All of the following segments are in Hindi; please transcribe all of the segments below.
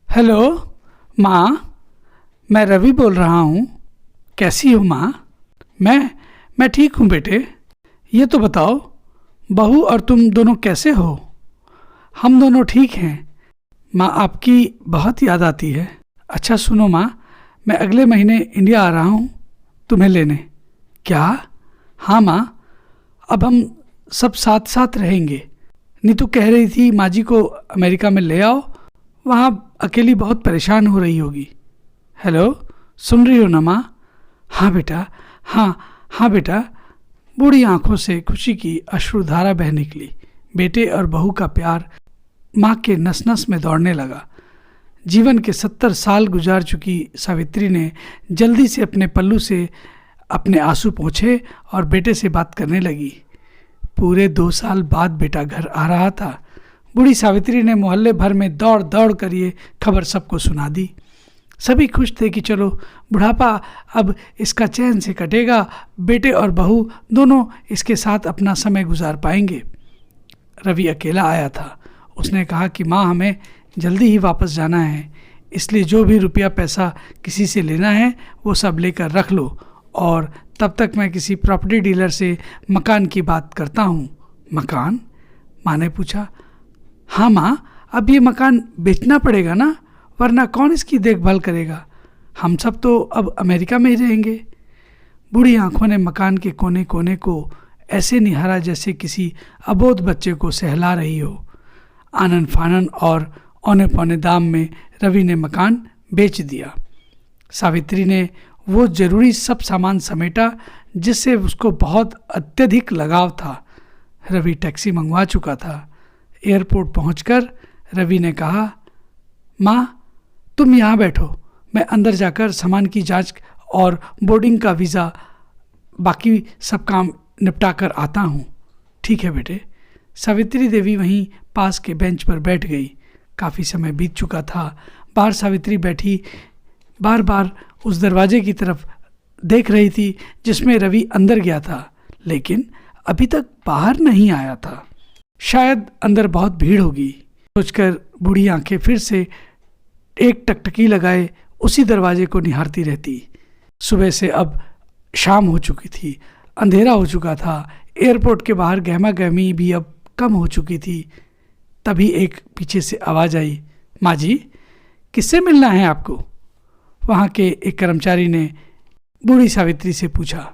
हेलो माँ, मैं रवि बोल रहा हूँ। कैसी हो माँ? मैं ठीक हूँ बेटे। ये तो बताओ, बहू और तुम दोनों कैसे हो? हम दोनों ठीक हैं माँ, आपकी बहुत याद आती है। अच्छा सुनो माँ, मैं अगले महीने इंडिया आ रहा हूँ तुम्हें लेने। क्या? हाँ माँ, अब हम सब साथ साथ रहेंगे। नीतू कह रही थी माँ जी को अमेरिका में ले आओ, वहाँ अकेली बहुत परेशान हो रही होगी। हेलो, सुन रही हो ना माँ? हाँ बेटा, हाँ बेटा। बूढ़ी आंखों से खुशी की अश्रुधारा बह निकली। बेटे और बहू का प्यार माँ के नस नस में दौड़ने लगा। जीवन के 70 साल गुजार चुकी सावित्री ने जल्दी से अपने पल्लू से अपने आंसू पोंछे और बेटे से बात करने लगी। पूरे 2 साल बाद बेटा घर आ रहा था। बूढ़ी सावित्री ने मोहल्ले भर में दौड़ दौड़ कर ये खबर सबको सुना दी। सभी खुश थे कि चलो बुढ़ापा अब इसका चैन से कटेगा, बेटे और बहू दोनों इसके साथ अपना समय गुजार पाएंगे। रवि अकेला आया था। उसने कहा कि माँ, हमें जल्दी ही वापस जाना है, इसलिए जो भी रुपया पैसा किसी से लेना है वो सब लेकर रख लो, और तब तक मैं किसी प्रॉपर्टी डीलर से मकान की बात करता हूँ। मकान? माँ ने पूछा। हाँ माँ, अब ये मकान बेचना पड़ेगा ना, वरना कौन इसकी देखभाल करेगा? हम सब तो अब अमेरिका में ही रहेंगे। बूढ़ी आंखों ने मकान के कोने कोने को ऐसे निहारा जैसे किसी अबोध बच्चे को सहला रही हो। आनन फानन और औने पौने दाम में रवि ने मकान बेच दिया। सावित्री ने वो जरूरी सब सामान समेटा जिससे उसको बहुत अत्यधिक लगाव था। रवि टैक्सी मंगवा चुका था। एयरपोर्ट पहुंचकर रवि ने कहा, माँ तुम यहाँ बैठो, मैं अंदर जाकर सामान की जांच और बोर्डिंग का वीज़ा बाकी सब काम निपटा कर आता हूँ। ठीक है बेटे। सावित्री देवी वहीं पास के बेंच पर बैठ गई। काफ़ी समय बीत चुका था। बाहर सावित्री बैठी बार बार उस दरवाजे की तरफ देख रही थी जिसमें रवि अंदर गया था, लेकिन अभी तक बाहर नहीं आया था। शायद अंदर बहुत भीड़ होगी सोचकर बूढ़ी आंखें फिर से एक टकटकी लगाए उसी दरवाजे को निहारती रहती। सुबह से अब शाम हो चुकी थी, अंधेरा हो चुका था। एयरपोर्ट के बाहर गहमा गहमी भी अब कम हो चुकी थी। तभी एक पीछे से आवाज़ आई, माँ जी, किससे मिलना है आपको? वहाँ के एक कर्मचारी ने बूढ़ी सावित्री से पूछा।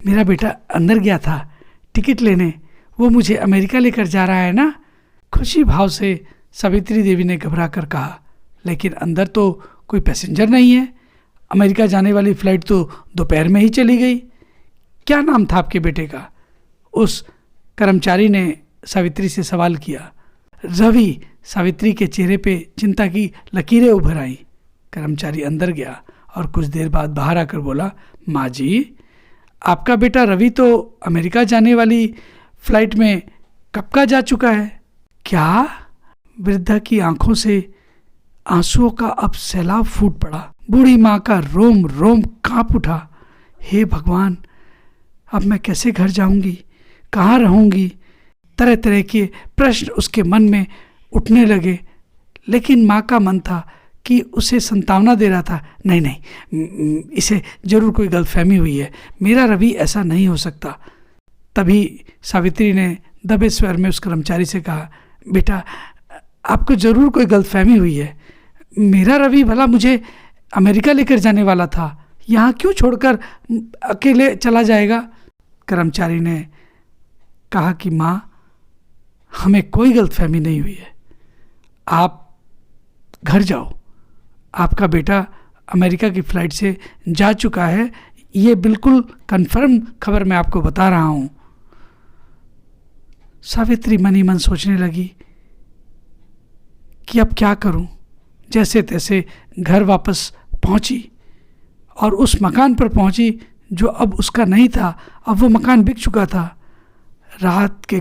मेरा बेटा अंदर गया था टिकट लेने, वो मुझे अमेरिका लेकर जा रहा है ना। खुशी भाव से सावित्री देवी ने घबरा कर कहा। लेकिन अंदर तो कोई पैसेंजर नहीं है, अमेरिका जाने वाली फ़्लाइट तो दोपहर में ही चली गई। क्या नाम था आपके बेटे का? उस कर्मचारी ने सावित्री से सवाल किया। रवि। सावित्री के चेहरे पे चिंता की लकीरें उभर आईं। कर्मचारी अंदर गया और कुछ देर बाद बाहर आकर बोला, माँ जी, आपका बेटा रवि तो अमेरिका जाने वाली फ़्लाइट में कब का जा चुका है। क्या? वृद्धा की आंखों से आंसुओं का अब सैलाब फूट पड़ा। बूढ़ी माँ का रोम रोम कांप उठा। हे भगवान, अब मैं कैसे घर जाऊंगी, कहाँ रहूंगी? तरह तरह के प्रश्न उसके मन में उठने लगे, लेकिन माँ का मन था कि उसे संतावना दे रहा था। नहीं नहीं, इसे जरूर कोई गलतफहमी हुई है, मेरा रवि ऐसा नहीं हो सकता। तभी सावित्री ने दबे स्वर में उस कर्मचारी से कहा, बेटा आपको ज़रूर कोई गलतफहमी हुई है, मेरा रवि भला मुझे अमेरिका लेकर जाने वाला था, यहाँ क्यों छोड़कर अकेले चला जाएगा? कर्मचारी ने कहा कि माँ, हमें कोई गलतफहमी नहीं हुई है, आप घर जाओ, आपका बेटा अमेरिका की फ़्लाइट से जा चुका है, ये बिल्कुल कन्फर्म खबर मैं आपको बता रहा हूँ। सावित्री मन ही मन सोचने लगी कि अब क्या करूं। जैसे तैसे घर वापस पहुंची और उस मकान पर पहुंची जो अब उसका नहीं था। अब वो मकान बिक चुका था। रात के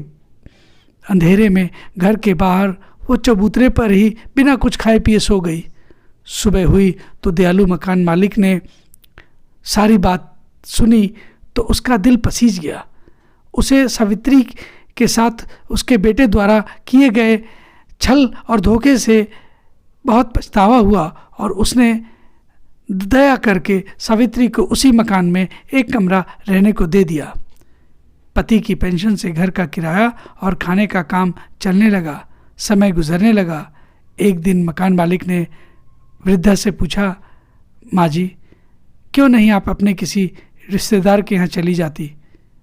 अंधेरे में घर के बाहर वो चबूतरे पर ही बिना कुछ खाए पिए सो गई। सुबह हुई तो दयालु मकान मालिक ने सारी बात सुनी तो उसका दिल पसीज गया। उसे सावित्री के साथ उसके बेटे द्वारा किए गए छल और धोखे से बहुत पछतावा हुआ और उसने दया करके सावित्री को उसी मकान में एक कमरा रहने को दे दिया। पति की पेंशन से घर का किराया और खाने का काम चलने लगा। समय गुजरने लगा। एक दिन मकान मालिक ने वृद्धा से पूछा, माँ जी, क्यों नहीं आप अपने किसी रिश्तेदार के यहाँ चली जाती?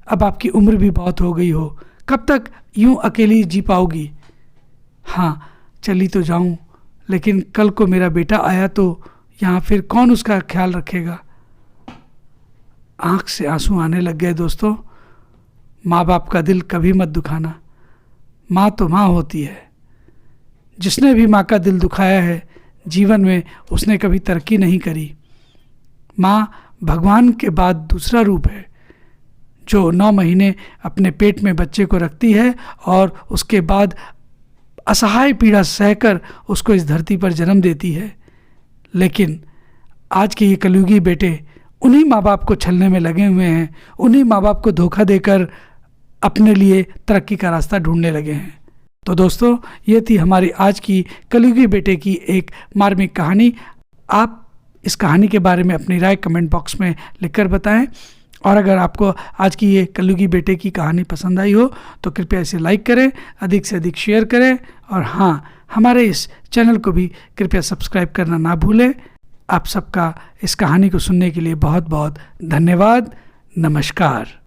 अब आपकी उम्र भी बहुत हो गई हो, कब तक यूं अकेली जी पाओगी? हाँ, चली तो जाऊं, लेकिन कल को मेरा बेटा आया तो यहाँ फिर कौन उसका ख्याल रखेगा? आंख से आंसू आने लग गए। दोस्तों, माँ बाप का दिल कभी मत दुखाना। माँ तो माँ होती है। जिसने भी माँ का दिल दुखाया है, जीवन में उसने कभी तरक्की नहीं करी। माँ भगवान के बाद दूसरा रूप है, जो 9 महीने अपने पेट में बच्चे को रखती है और उसके बाद असहाय पीड़ा सहकर उसको इस धरती पर जन्म देती है। लेकिन आज के ये कलयुगी बेटे उन्हीं माँ बाप को छलने में लगे हुए हैं, उन्हीं माँ बाप को धोखा देकर अपने लिए तरक्की का रास्ता ढूंढने लगे हैं। तो दोस्तों, ये थी हमारी आज की कलयुगी बेटे की एक मार्मिक कहानी। आप इस कहानी के बारे में अपनी राय कमेंट बॉक्स में लिखकर बताएं। और अगर आपको आज की ये कलयुगी बेटे की कहानी पसंद आई हो तो कृपया इसे लाइक करें, अधिक से अधिक शेयर करें और हाँ, हमारे इस चैनल को भी कृपया सब्सक्राइब करना ना भूलें। आप सबका इस कहानी को सुनने के लिए बहुत बहुत धन्यवाद। नमस्कार।